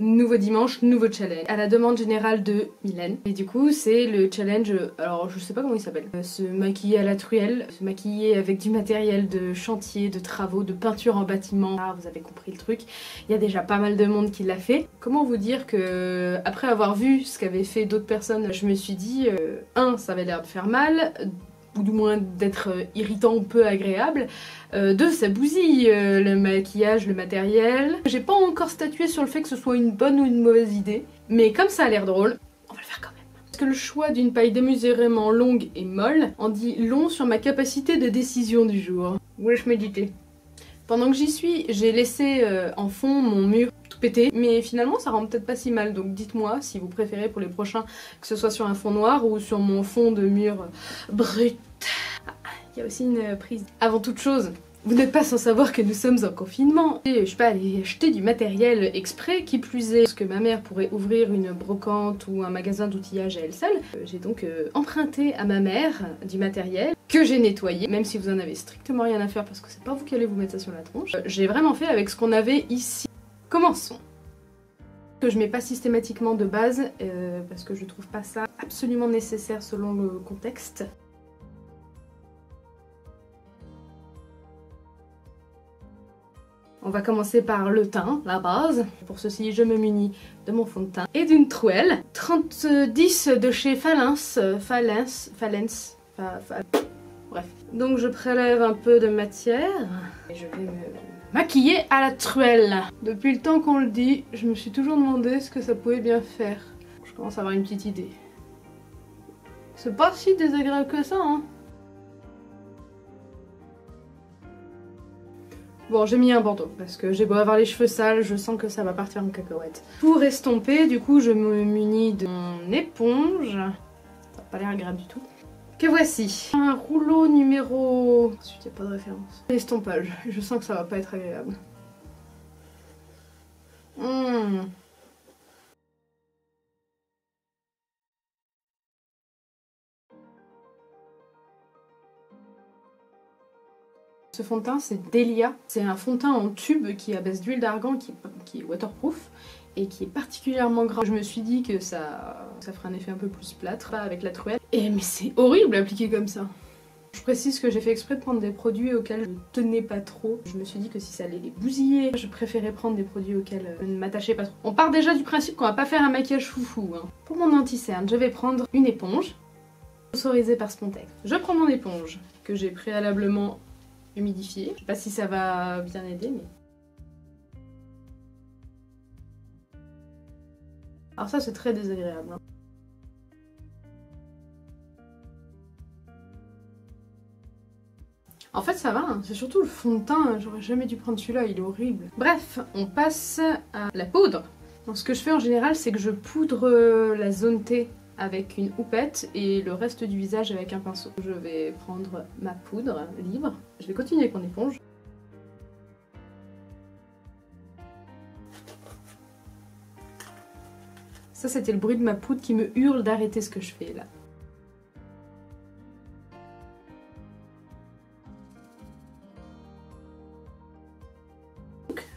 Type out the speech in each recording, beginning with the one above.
Nouveau dimanche, nouveau challenge. À la demande générale de Mylène. Et du coup, c'est le challenge, alors je sais pas comment il s'appelle. Se maquiller à la truelle, se maquiller avec du matériel de chantier, de travaux, de peinture en bâtiment. Ah, vous avez compris le truc. Il y a déjà pas mal de monde qui l'a fait. Comment vous dire que, après avoir vu ce qu'avaient fait d'autres personnes, je me suis dit, ça avait l'air de faire mal, ou du moins d'être irritant, peu agréable. Deux, ça bousille le maquillage, le matériel. J'ai pas encore statué sur le fait que ce soit une bonne ou une mauvaise idée, mais comme ça a l'air drôle, on va le faire quand même. Parce que le choix d'une paille démesurément longue et molle en dit long sur ma capacité de décision du jour. Wesh méditer. Pendant que j'y suis, j'ai laissé en fond mon mur tout pété, mais finalement ça rend peut-être pas si mal, donc dites-moi si vous préférez pour les prochains que ce soit sur un fond noir ou sur mon fond de mur brut. Il y a aussi une prise. Avant toute chose, vous n'êtes pas sans savoir que nous sommes en confinement. Et je suis pas allée acheter du matériel exprès, qui plus est, parce que ma mère pourrait ouvrir une brocante ou un magasin d'outillage à elle seule. J'ai donc emprunté à ma mère du matériel que j'ai nettoyé, même si vous en avez strictement rien à faire parce que c'est pas vous qui allez vous mettre ça sur la tronche. J'ai vraiment fait avec ce qu'on avait ici. Commençons. Que je mets pas systématiquement de base, parce que je trouve pas ça absolument nécessaire selon le contexte. On va commencer par le teint, la base. Pour ceci, je me munis de mon fond de teint et d'une trouelle. 30-10 de chez Falens. Bref. Donc je prélève un peu de matière et je vais me maquiller à la truelle. Depuis le temps qu'on le dit, je me suis toujours demandé ce que ça pouvait bien faire. Je commence à avoir une petite idée. C'est pas si désagréable que ça, hein. Bon, j'ai mis un bandeau parce que j'ai beau avoir les cheveux sales, je sens que ça va partir en cacahuète. Pour estomper, du coup, je me munis de mon éponge. Ça n'a pas l'air agréable du tout. Que voici. Un rouleau numéro... Ensuite, il n'y a pas de référence. Estompage. Je sens que ça va pas être agréable. Ce fond de teint, c'est Delia. C'est un fond de teint en tube qui est à base d'huile d'argan, qui est waterproof et qui est particulièrement gras. Je me suis dit que ça ferait un effet un peu plus plâtre avec la truelle. Mais c'est horrible appliqué comme ça. Je précise que j'ai fait exprès de prendre des produits auxquels je ne tenais pas trop. Je me suis dit que si ça allait les bousiller, je préférais prendre des produits auxquels je ne m'attachais pas trop. On part déjà du principe qu'on va pas faire un maquillage foufou, hein. Pour mon anti-cerne, je vais prendre une éponge sponsorisée par Spontex. Je prends mon éponge que j'ai préalablement humidifiée. Je sais pas si ça va bien aider, mais... Alors ça, c'est très désagréable, hein. En fait ça va, hein. C'est surtout le fond de teint, j'aurais jamais dû prendre celui-là, il est horrible. Bref, on passe à la poudre. Donc ce que je fais en général, c'est que je poudre la zone T avec une houppette et le reste du visage avec un pinceau. Je vais prendre ma poudre libre, je vais continuer avec mon éponge. Ça c'était le bruit de ma poudre qui me hurle d'arrêter ce que je fais là.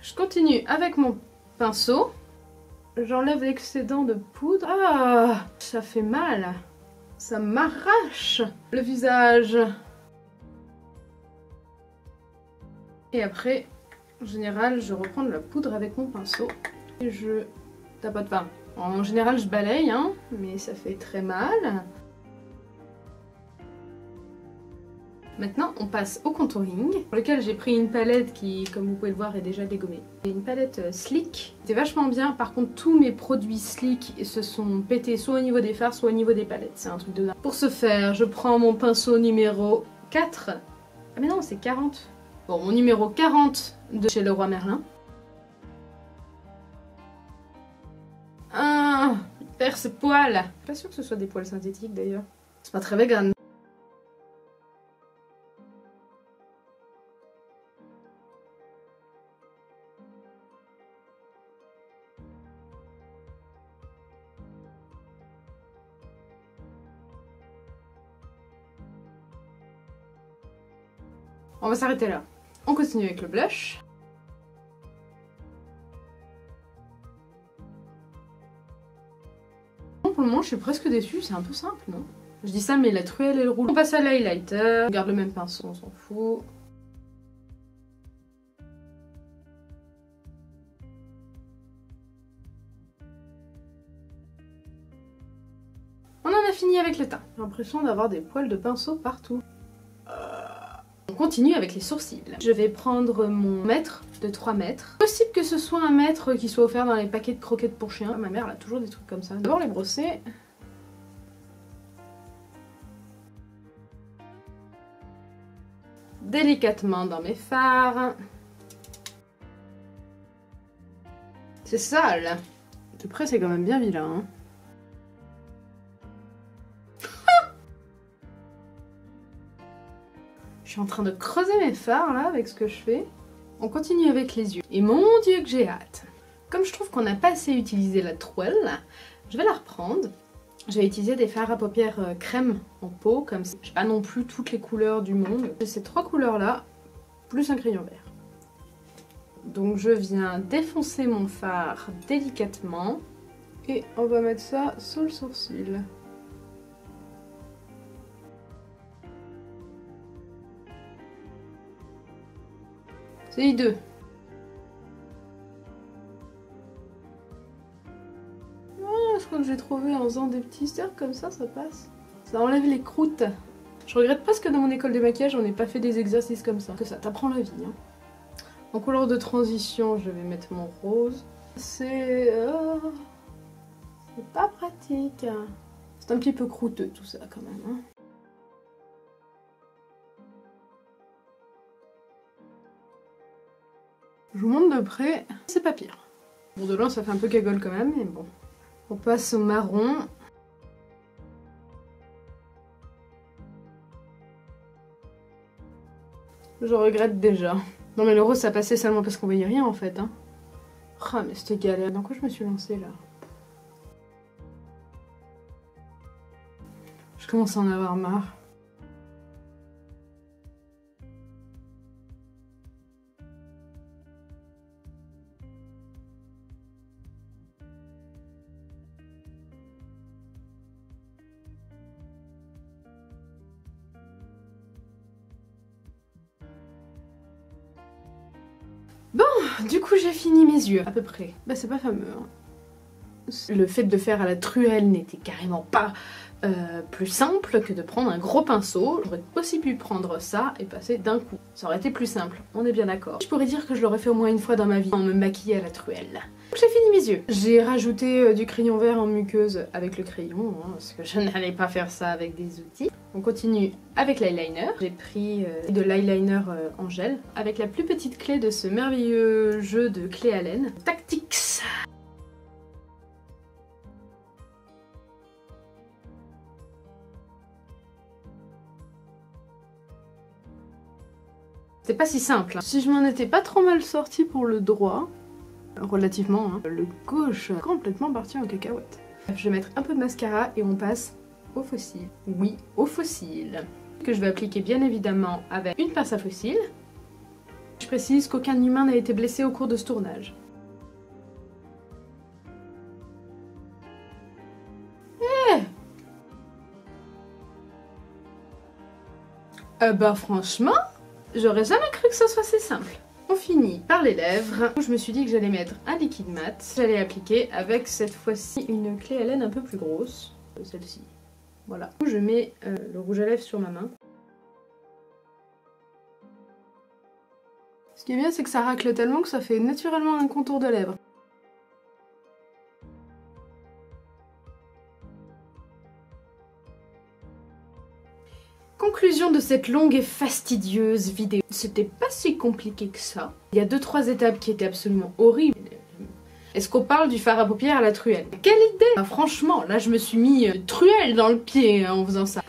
Je continue avec mon pinceau, j'enlève l'excédent de poudre. Ah, ça fait mal, ça m'arrache le visage. Et après, en général, je reprends de la poudre avec mon pinceau et je tapote pas. En général, je balaye, hein, mais ça fait très mal. Maintenant, on passe au contouring, pour lequel j'ai pris une palette qui, comme vous pouvez le voir, est déjà dégommée. C'est une palette Sleek. C'était vachement bien, par contre, tous mes produits Sleek se sont pétés soit au niveau des fards, soit au niveau des palettes. C'est un truc de dingue. Pour ce faire, je prends mon pinceau numéro 4. Ah mais non, c'est 40. Bon, mon numéro 40 de chez Leroy Merlin. Ah, il perd ses poils. Pas sûr que ce soit des poils synthétiques d'ailleurs. C'est pas très vegan. On va s'arrêter là. On continue avec le blush. moment, je suis presque déçue, c'est un peu simple, non? Je dis ça, mais la truelle, elle roule. On passe à l'highlighter. On garde le même pinceau, on s'en fout. On en a fini avec le teint. J'ai l'impression d'avoir des poils de pinceau partout. On continue avec les sourcils. Je vais prendre mon mètre de 3 mètres. Possible que ce soit un mètre qui soit offert dans les paquets de croquettes pour chiens. Ma mère elle a toujours des trucs comme ça. D'abord les brosser. Délicatement dans mes fards. C'est sale. De près c'est quand même bien vilain. Hein. Je suis en train de creuser mes fards là avec ce que je fais. On continue avec les yeux. Et mon dieu que j'ai hâte. Comme je trouve qu'on n'a pas assez utilisé la truelle, je vais la reprendre. Je vais utiliser des fards à paupières crème en peau comme ça. J'ai pas non plus toutes les couleurs du monde. J'ai ces 3 couleurs là, plus un crayon vert. Donc je viens défoncer mon fard délicatement. Et on va mettre ça sous le sourcil. C'est hideux. Je crois que j'ai trouvé en faisant des petits cercles comme ça passe. Ça enlève les croûtes. Je regrette pas que dans mon école de maquillage on n'ait pas fait des exercices comme ça. Que ça t'apprend la vie. Hein. En couleur de transition, je vais mettre mon rose. C'est pas pratique. C'est un petit peu croûteux tout ça quand même. Hein. Je vous montre de près, c'est pas pire. Bon, de loin ça fait un peu cagole quand même, mais bon. On passe au marron. Je regrette déjà. Non mais le rose ça passait seulement parce qu'on voyait rien en fait. Hein. Ah mais c'était galère. Dans quoi je me suis lancée là? Je commence à en avoir marre. Bon, du coup j'ai fini mes yeux, à peu près. Bah c'est pas fameux. Hein. Le fait de faire à la truelle n'était carrément pas plus simple que de prendre un gros pinceau. J'aurais aussi pu prendre ça et passer d'un coup. Ça aurait été plus simple, on est bien d'accord. Je pourrais dire que je l'aurais fait au moins une fois dans ma vie en me maquillant à la truelle. J'ai fini mes yeux. J'ai rajouté du crayon vert en muqueuse avec le crayon, hein, parce que je n'allais pas faire ça avec des outils. On continue avec l'eyeliner. J'ai pris de l'eyeliner en gel avec la plus petite clé de ce merveilleux jeu de clé Allen, Tactics. C'est pas si simple. Hein. Si je m'en étais pas trop mal sortie pour le droit, relativement, hein, le gauche complètement parti en cacahuète. Je vais mettre un peu de mascara et on passe au fossile. Oui, au fossile. Que je vais appliquer bien évidemment avec une pince à fossile. Je précise qu'aucun humain n'a été blessé au cours de ce tournage. Bah franchement, j'aurais jamais cru que ce soit si simple. On finit par les lèvres. Je me suis dit que j'allais mettre un liquide mat. J'allais appliquer avec cette fois-ci une clé Allen un peu plus grosse. Celle-ci. Voilà. Je mets le rouge à lèvres sur ma main. Ce qui est bien, c'est que ça racle tellement que ça fait naturellement un contour de lèvres. Conclusion de cette longue et fastidieuse vidéo. C'était pas si compliqué que ça. Il y a 2-3 étapes qui étaient absolument horribles. Est-ce qu'on parle du fard à paupières à la truelle? Quelle idée! Ah, franchement, là je me suis mis truelle dans le pied en faisant ça.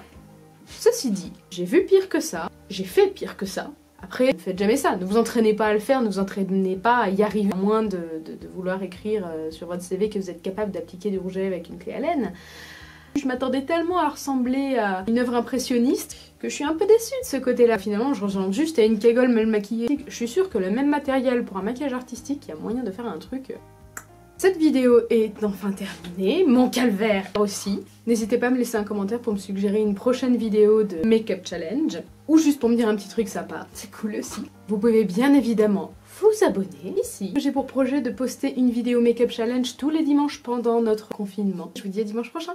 Ceci dit, j'ai vu pire que ça, j'ai fait pire que ça. Après, ne faites jamais ça, ne vous entraînez pas à le faire, ne vous entraînez pas à y arriver. À moins de vouloir écrire sur votre CV que vous êtes capable d'appliquer du rouge à lèvres avec une clé Allen. Je m'attendais tellement à ressembler à une œuvre impressionniste que je suis un peu déçue de ce côté-là. Finalement, je ressemble juste à une cagole mal maquillée. Je suis sûre que le même matériel pour un maquillage artistique, il y a moyen de faire un truc Cette vidéo est enfin terminée, mon calvaire aussi. N'hésitez pas à me laisser un commentaire pour me suggérer une prochaine vidéo de Make-up Challenge, ou juste pour me dire un petit truc sympa, c'est cool aussi. Vous pouvez bien évidemment vous abonner ici. J'ai pour projet de poster une vidéo Make-up Challenge tous les dimanches pendant notre confinement. Je vous dis à dimanche prochain.